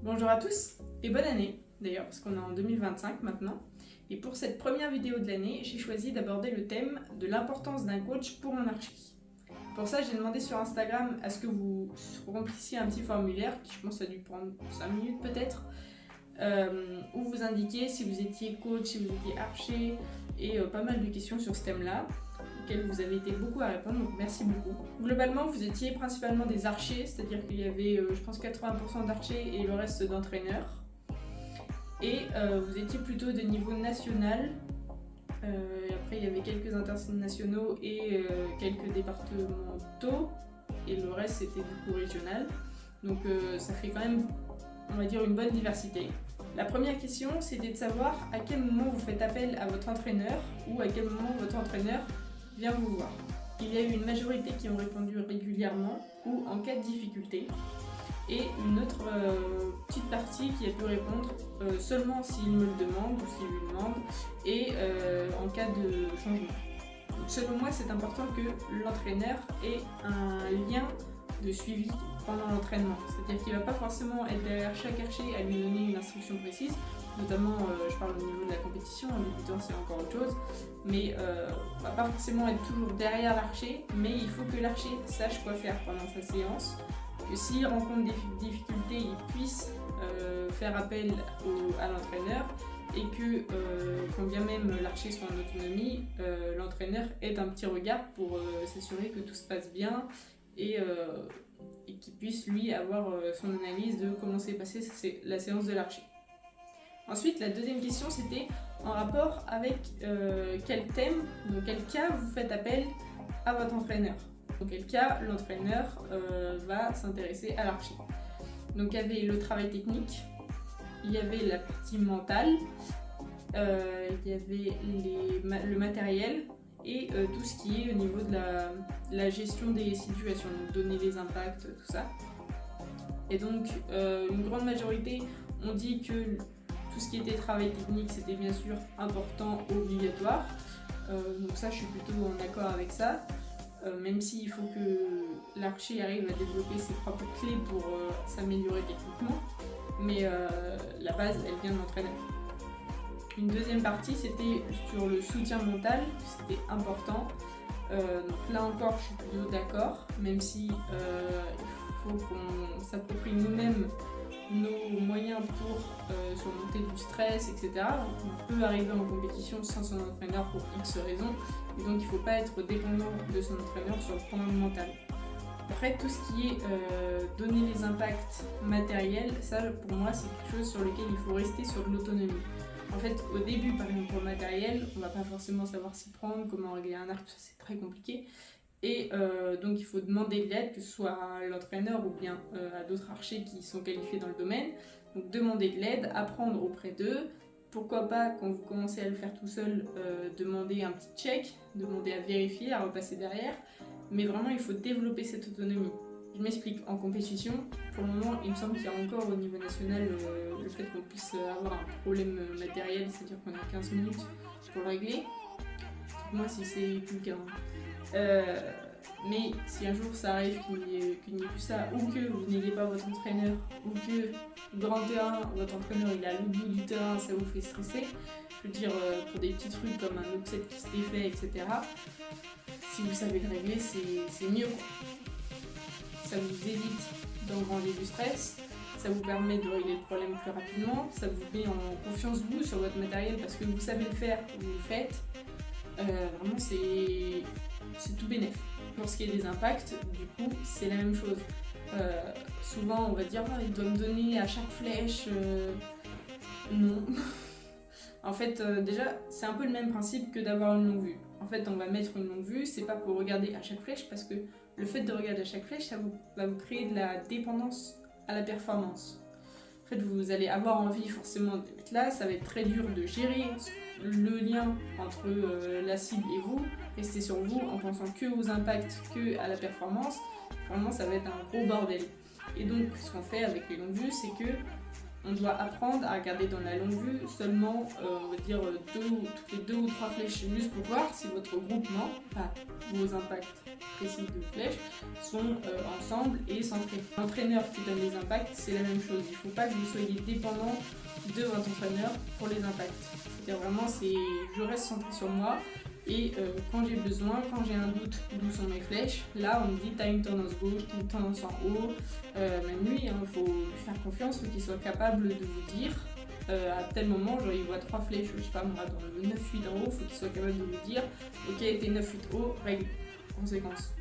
Bonjour à tous et bonne année d'ailleurs parce qu'on est en 2025 maintenant. Et pour cette première vidéo de l'année, j'ai choisi d'aborder le thème de l'importance d'un coach pour un archer. Pour ça, j'ai demandé sur Instagram à ce que vous remplissiez un petit formulaire qui, je pense, a dû prendre 5 minutes peut-être, où vous indiquiez si vous étiez coach, si vous étiez archer et pas mal de questions sur ce thème-là, auxquelles vous avez été beaucoup à répondre, donc merci beaucoup. Globalement, vous étiez principalement des archers, c'est-à-dire qu'il y avait, je pense, 80% d'archers et le reste d'entraîneurs. Et vous étiez plutôt de niveau national. Et après, il y avait quelques internationaux et quelques départementaux. Et le reste, c'était du coup régional. Donc ça fait quand même, on va dire, une bonne diversité. La première question, c'était de savoir à quel moment vous faites appel à votre entraîneur ou à quel moment votre entraîneur vient vous voir. Il y a eu une majorité qui ont répondu régulièrement ou en cas de difficulté. Et une autre petite partie qui a pu répondre seulement s'il me le demande ou s'il lui demande et en cas de changement. Donc, selon moi, c'est important que l'entraîneur ait un lien de suivi pendant l'entraînement. C'est-à-dire qu'il ne va pas forcément être derrière chaque archer à lui donner une instruction précise, notamment je parle au niveau de la compétition, en débutant c'est encore autre chose, mais on va pas forcément être toujours derrière l'archer, mais il faut que l'archer sache quoi faire pendant sa séance, que s'il rencontre des difficultés, il puisse faire appel à l'entraîneur et que quand bien même l'archer soit en autonomie, l'entraîneur ait un petit regard pour s'assurer que tout se passe bien et qu'il puisse lui avoir son analyse de comment s'est passée la séance de l'archer. Ensuite, la deuxième question, c'était en rapport avec quel thème, dans quel cas vous faites appel à votre entraîneur. Dans quel cas l'entraîneur va s'intéresser à l'archer. Donc il y avait le travail technique, il y avait la partie mentale, il y avait le matériel et tout ce qui est au niveau de la gestion des situations, donc donner les impacts, tout ça. Et donc une grande majorité ont dit que tout ce qui était travail technique c'était bien sûr important, obligatoire. Donc ça je suis plutôt en accord avec ça. Même s'il faut que l'archer arrive à développer ses propres clés pour s'améliorer techniquement, mais la base, elle vient de l'entraîneur. Une deuxième partie, c'était sur le soutien mental, c'était important. Donc là encore, je suis plutôt d'accord, même si il faut qu'on s'approprie nous-mêmes nos moyens pour surmonter du stress, etc. On peut arriver en compétition sans son entraîneur pour X raisons, et donc il ne faut pas être dépendant de son entraîneur sur le plan mental. Après, tout ce qui est donner les impacts matériels, ça pour moi c'est quelque chose sur lequel il faut rester sur de l'autonomie. En fait, au début, par exemple pour le matériel, on ne va pas forcément savoir s'y prendre, comment régler un arc, tout ça c'est très compliqué. Et donc il faut demander de l'aide, que ce soit à l'entraîneur ou bien à d'autres archers qui sont qualifiés dans le domaine. Donc demander de l'aide, apprendre auprès d'eux. Pourquoi pas, quand vous commencez à le faire tout seul, demander un petit check, demander à vérifier, à repasser derrière. Mais vraiment, il faut développer cette autonomie. Je m'explique, en compétition, pour le moment, il me semble qu'il y a encore au niveau national le fait qu'on puisse avoir un problème matériel, c'est-à-dire qu'on a 15 minutes pour le régler. Moi, si c'est plus le cas. Mais si un jour ça arrive qu'il n'y ait plus ça, ou que vous n'ayez pas votre entraîneur, ou que grand terrain, votre entraîneur il est à l'autre bout du terrain, ça vous fait stresser, je veux dire pour des petits trucs comme un upset qui se défait, etc. Si vous savez le régler, c'est mieux. Ça vous évite d'engranger du stress, ça vous permet de régler le problème plus rapidement, ça vous met en confiance vous sur votre matériel parce que vous savez le faire, vous le faites. Vraiment c'est tout bénef. Pour ce qui est des impacts, du coup, c'est la même chose. Souvent, on va dire il doit me donner à chaque flèche. Non. En fait, déjà, c'est un peu le même principe que d'avoir une longue vue. En fait, on va mettre une longue vue, c'est pas pour regarder à chaque flèche, parce que le fait de regarder à chaque flèche, ça va vous créer de la dépendance à la performance. En fait, vous allez avoir envie forcément de mettre là, ça va être très dur de gérer le lien entre la cible et vous, rester sur vous en pensant que aux impacts, que à la performance. Vraiment, ça va être un gros bordel. Et donc, ce qu'on fait avec les longues vues, c'est que On doit apprendre à regarder dans la longue vue seulement, on va dire, toutes les 2 ou 3 flèches, juste pour voir si votre groupement, pas vos impacts précis de flèches, sont ensemble et centrés. L'entraîneur qui donne les impacts, c'est la même chose. Il ne faut pas que vous soyez dépendant de votre entraîneur pour les impacts. C'est-à-dire vraiment, je reste centré sur moi. Et quand j'ai besoin, quand j'ai un doute d'où sont mes flèches, là on me dit t'as une tendance gauche, t'as une tendance en haut, même lui, il faut lui faire confiance, il faut qu'il soit capable de vous dire à tel moment, genre il voit 3 flèches, je sais pas moi, dans le 9-8 en haut, il faut qu'il soit capable de vous dire ok t'es 9-8 haut, règle, conséquence.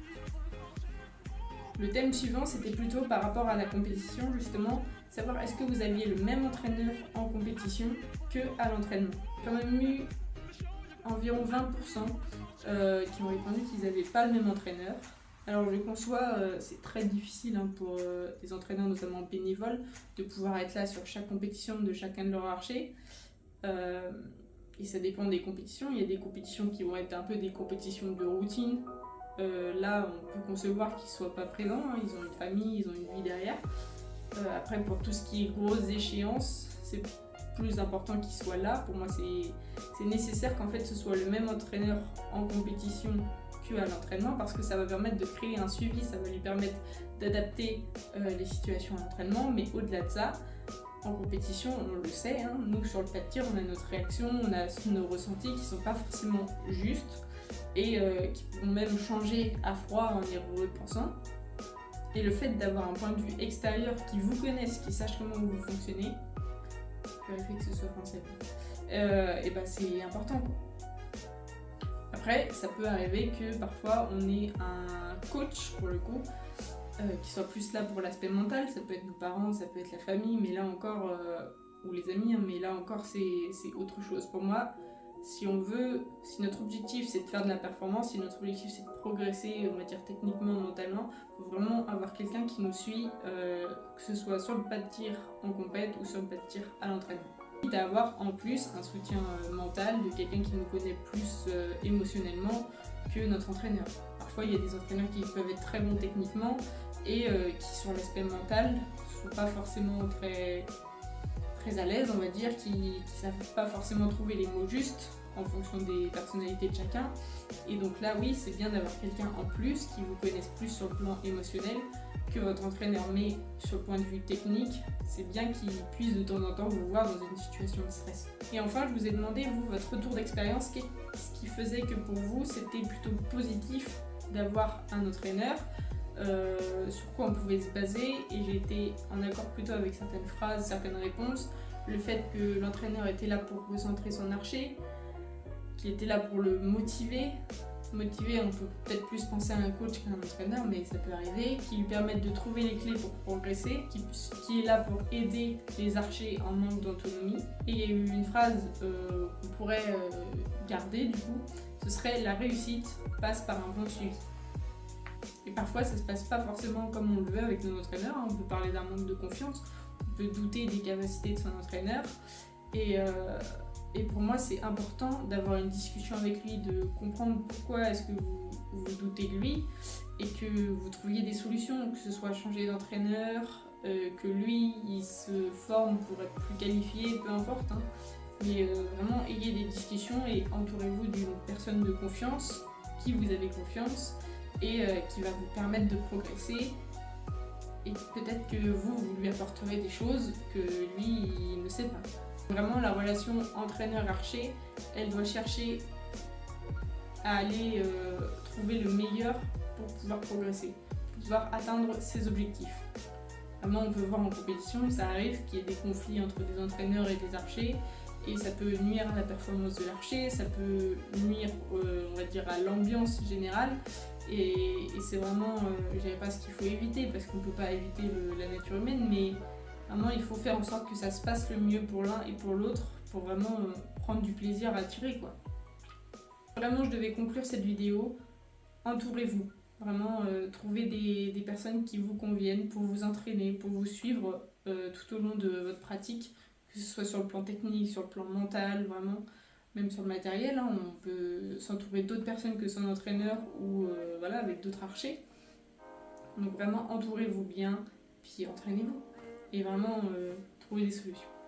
Le thème suivant c'était plutôt par rapport à la compétition justement, savoir est-ce que vous aviez le même entraîneur en compétition que à l'entraînement. J'ai quand même eu environ 20% qui ont répondu qu'ils n'avaient pas le même entraîneur. Alors je conçois, c'est très difficile pour des entraîneurs notamment bénévoles de pouvoir être là sur chaque compétition de chacun de leurs archers. Et ça dépend des compétitions. Il y a des compétitions qui vont être un peu des compétitions de routine. Là, on peut concevoir qu'ils ne soient pas présents, hein. Ils ont une famille, ils ont une vie derrière. Après, pour tout ce qui est grosses échéances, c'est plus important qu'il soit là. Pour moi, c'est nécessaire qu'en fait ce soit le même entraîneur en compétition qu'à l'entraînement parce que ça va permettre de créer un suivi, ça va lui permettre d'adapter les situations à l'entraînement. Mais au-delà de ça, en compétition, on le sait, hein, nous sur le pas de tir, on a notre réaction, on a nos ressentis qui ne sont pas forcément justes et qui pourront même changer à froid en y repensant. Et le fait d'avoir un point de vue extérieur qui vous connaisse, qui sache comment vous fonctionnez, vérifier que ce soit français, et ben c'est important quoi. Après, ça peut arriver que parfois on ait un coach pour le coup, qui soit plus là pour l'aspect mental, ça peut être nos parents, ça peut être la famille, mais là encore, ou les amis, hein, mais là encore c'est autre chose. Pour moi, si notre objectif c'est de faire de la performance, si notre objectif c'est de progresser, on va dire techniquement, mentalement, il faut vraiment avoir quelqu'un qui nous suit, que ce soit sur le pas de tir en compète ou sur le pas de tir à l'entraînement. D'avoir en plus un soutien mental de quelqu'un qui nous connaît plus émotionnellement que notre entraîneur. Parfois il y a des entraîneurs qui peuvent être très bons techniquement et qui sur l'aspect mental ne sont pas forcément très à l'aise, on va dire, qui ne savent pas forcément trouver les mots justes en fonction des personnalités de chacun. Et donc là, oui, c'est bien d'avoir quelqu'un en plus qui vous connaisse plus sur le plan émotionnel que votre entraîneur. Mais sur le point de vue technique, c'est bien qu'il puisse de temps en temps vous voir dans une situation de stress. Et enfin, je vous ai demandé, vous, votre retour d'expérience, ce qui faisait que pour vous, c'était plutôt positif d'avoir un entraîneur. Sur quoi on pouvait se baser, et j'ai été en accord plutôt avec certaines phrases, certaines réponses. Le fait que l'entraîneur était là pour recentrer son archer, qu'il était là pour le motiver. Motiver, on peut peut-être plus penser à un coach qu'à un entraîneur, mais ça peut arriver, qui lui permette de trouver les clés pour progresser, qui est là pour aider les archers en manque d'autonomie. Et il y a eu une phrase qu'on pourrait garder du coup, ce serait: la réussite passe par un bon suivi. Et parfois ça se passe pas forcément comme on le veut avec notre entraîneur, on peut parler d'un manque de confiance, on peut douter des capacités de son entraîneur, et pour moi c'est important d'avoir une discussion avec lui, de comprendre pourquoi est-ce que vous doutez de lui, et que vous trouviez des solutions, que ce soit changer d'entraîneur, que lui il se forme pour être plus qualifié, peu importe, hein. Mais vraiment ayez des discussions et entourez-vous d'une personne de confiance, qui vous avez confiance, et qui va vous permettre de progresser, et peut-être que vous lui apporterez des choses que lui il ne sait pas. Vraiment, la relation entraîneur-archer, elle doit chercher à aller trouver le meilleur pour pouvoir progresser, pour pouvoir atteindre ses objectifs. Vraiment, on peut voir en compétition, ça arrive qu'il y ait des conflits entre des entraîneurs et des archers, et ça peut nuire à la performance de l'archer, ça peut nuire, on va dire, à l'ambiance générale. Et c'est vraiment, je dirais pas ce qu'il faut éviter, parce qu'on ne peut pas éviter la nature humaine, mais vraiment il faut faire en sorte que ça se passe le mieux pour l'un et pour l'autre, pour vraiment prendre du plaisir à tirer, quoi. Vraiment, je devais conclure cette vidéo, entourez-vous. Vraiment, trouvez des personnes qui vous conviennent pour vous entraîner, pour vous suivre tout au long de votre pratique, que ce soit sur le plan technique, sur le plan mental, vraiment. Même sur le matériel, hein, on peut s'entourer d'autres personnes que son entraîneur ou voilà, avec d'autres archers. Donc vraiment, entourez-vous bien, puis entraînez-vous. Et vraiment, trouver des solutions.